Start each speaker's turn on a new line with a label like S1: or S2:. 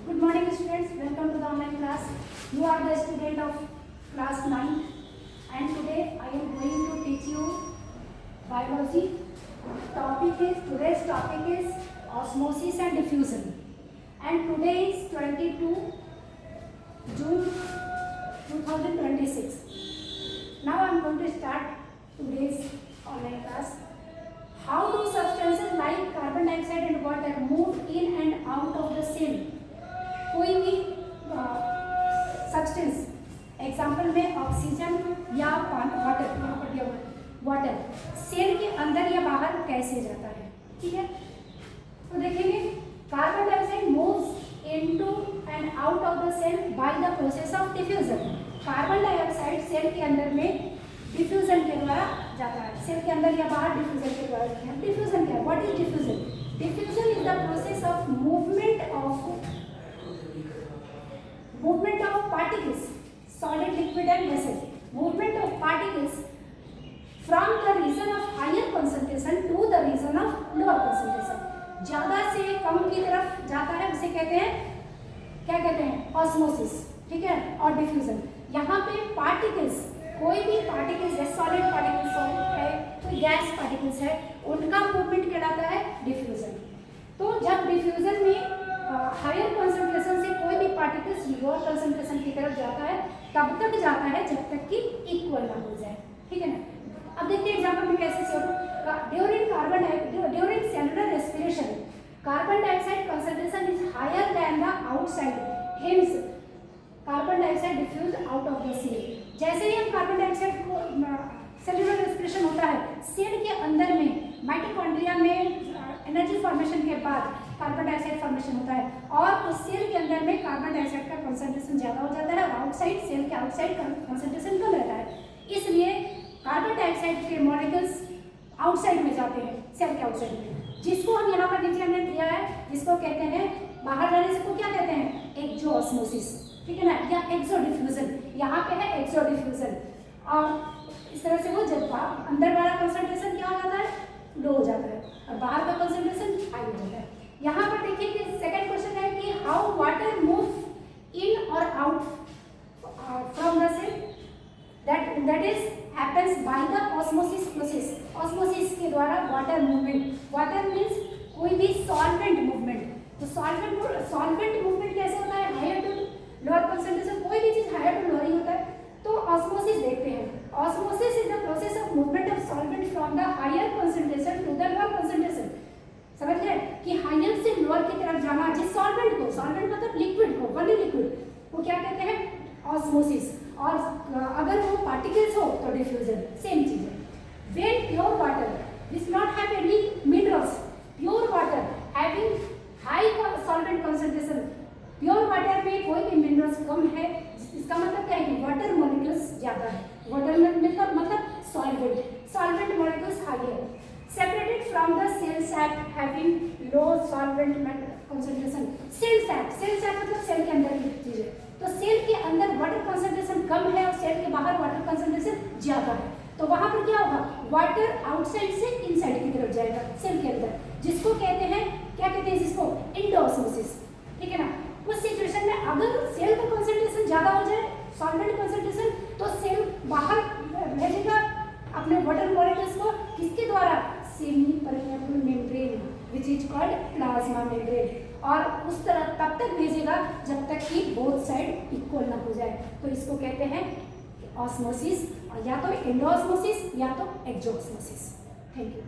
S1: Good morning students, welcome to the online class. You are the student of class 9 and today I am going to teach you biology. Today's topic is osmosis and diffusion, and today is 22 June 2026. Now I am going to start today's online class. How do substances like carbon dioxide and water move in and out of the cell? कोई भी substance example में oxygen या water, यहाँ पर दिया हुआ water cell के अंदर या बाहर कैसे जाता है, ठीक है। तो देखेंगे carbon dioxide moves into and out of the cell by the process of diffusion. Carbon dioxide cell के अंदर में डिफ्यूजन के द्वारा जाता है, सेल के अंदर या बाहर डिफ्यूजन के द्वारा जाता है। डिफ्यूजन क्या है? What is diffusion? Diffusion is the process of movement of particles, solid, liquid and gases. Movement of particles from the region of higher concentration to the region of lower concentration. ज्यादा से कम की तरफ जाता है, उसे कहते हैं, क्या कहते हैं? ऑस्मोसिस, ठीक है। और डिफ्यूजन, यहाँ पे पार्टिकल्स, कोई भी पार्टिकल्स है, सॉलिड पार्टिकल्स है, कोई गैस पार्टिकल्स है, उनका मूवमेंट कहलाता है डिफ्यूजन। तो जब डिफ्यूजन में हायर कंसंट्रेशन से कोई भी पार्टिकल्स लोअर कंसंट्रेशन की तरफ जाता है, तब तक जाता है जब तक कि इक्वल ना हो जाए, ठीक है ना। अब देखते हैं एग्जांपल में कैसे से during cellular respiration carbon dioxide concentration is higher than the outside, hence carbon dioxide diffuse out of the cell. जैसे ही हम कार्बन डाइऑक्साइड को सेलुलर रेस्पिरेशन होता है, सेल के अंदर में माइटोकॉन्ड्रिया में एनर्जी फॉर्मेशन के बाद कार्बन डाइऑक्साइड फॉर्मेशन होता है और उस सेल के अंदर में कार्बन डाइऑक्साइड का कंसंट्रेशन ज़्यादा हो जाता है और आउटसाइड सेल के आउटसाइड कंसंट्रेशन कम रहता है। इसलिए कार्बन डाइऑक्साइड के मॉलिक्यूल्स आउटसाइड में जाते हैं, सेल के आउटसाइड में, जिसको हम यहाँ पर नीचे हमने दिया है, जिसको कहते हैं बाहर जाने से को क्या कहते हैं? एक्सोऑस्मोसिस, ठीक है ना, या एक्सो डिफ्यूजन। यहाँ पे है एक्सो डिफ्यूजन। और इस तरह से वो जब अंदर वाला कंसंट्रेशन क्या हो जाता है? लो हो जाता है और बाहर का कंसंट्रेशन हाई हो जाता है। यहाँ पर देखिए कि सेकंड क्वेश्चन है कि हाउ वाटर मूव इन और out from the cell, that is happens by the osmosis process. Osmosis के द्वारा वाटर मूवमेंट, वाटर मींस कोई भी सॉल्वेंट मूवमेंट। तो सॉल्वेंट मूवमेंट कैसे होता है? हायर टू लोअर कंसंट्रेशन, कोई भी चीज हायर टू लोअर ही होता है। तो ऑस्मोसिस देखते हैं। Osmosis is the process of movement of solvent from the higher concentration to the lower concentration. समझ गए कि हायर से लोअर की तरफ जाना जिस सॉल्वेंट को, सॉल्वेंट मतलब लिक्विड को, वही लिक्विड को क्या कहते हैं? ऑस्मोसिस। और अगर वो पार्टिकल्स हो तो डिफ्यूजन, सेम चीज है। When pure water which not have any minerals, pure water having high solvent concentration, pure water में कोई भी मिनरल्स कम है, इसका मतलब क्या है कि वाटर मॉलिक्यूल्स ज्यादा है। वाटर मतलब सॉल्वेंट मॉलिक्यूल्स हाई है। Separated from the cell sap having low solvent concentration. Cell sap मतलब सेल के अंदर की चीज है। तो सेल के अंदर वाटर कंसंट्रेशन कम है और सेल के बाहर वाटर कंसंट्रेशन ज्यादा है। तो वहां पर क्या होगा? वाटर आउटसाइड से इनसाइड की तरफ जाएगा सेल के अंदर, जिसको कहते हैं, क्या कहते हैं जिसको? एंडोऑस्मोसिस, ठीक है ना। उस सिचुएशन में अगर सेल का कंसंट्रेशन ज्यादा हो जाए, सॉल्वेंट कंसंट्रेशन, तो सेल बाहर भेजेगा अपने वाटर मॉलिक्यूल्स को, किसके द्वारा? Semi permeable membrane which is called plasma membrane. और उस तरह तब तक भेजेगा जब तक कि बोथ साइड इक्वल ना हो जाए। तो इसको कहते हैं ऑस्मोसिस, या तो एंडोऑस्मोसिस या तो एक्सोऑस्मोसिस। Thank you.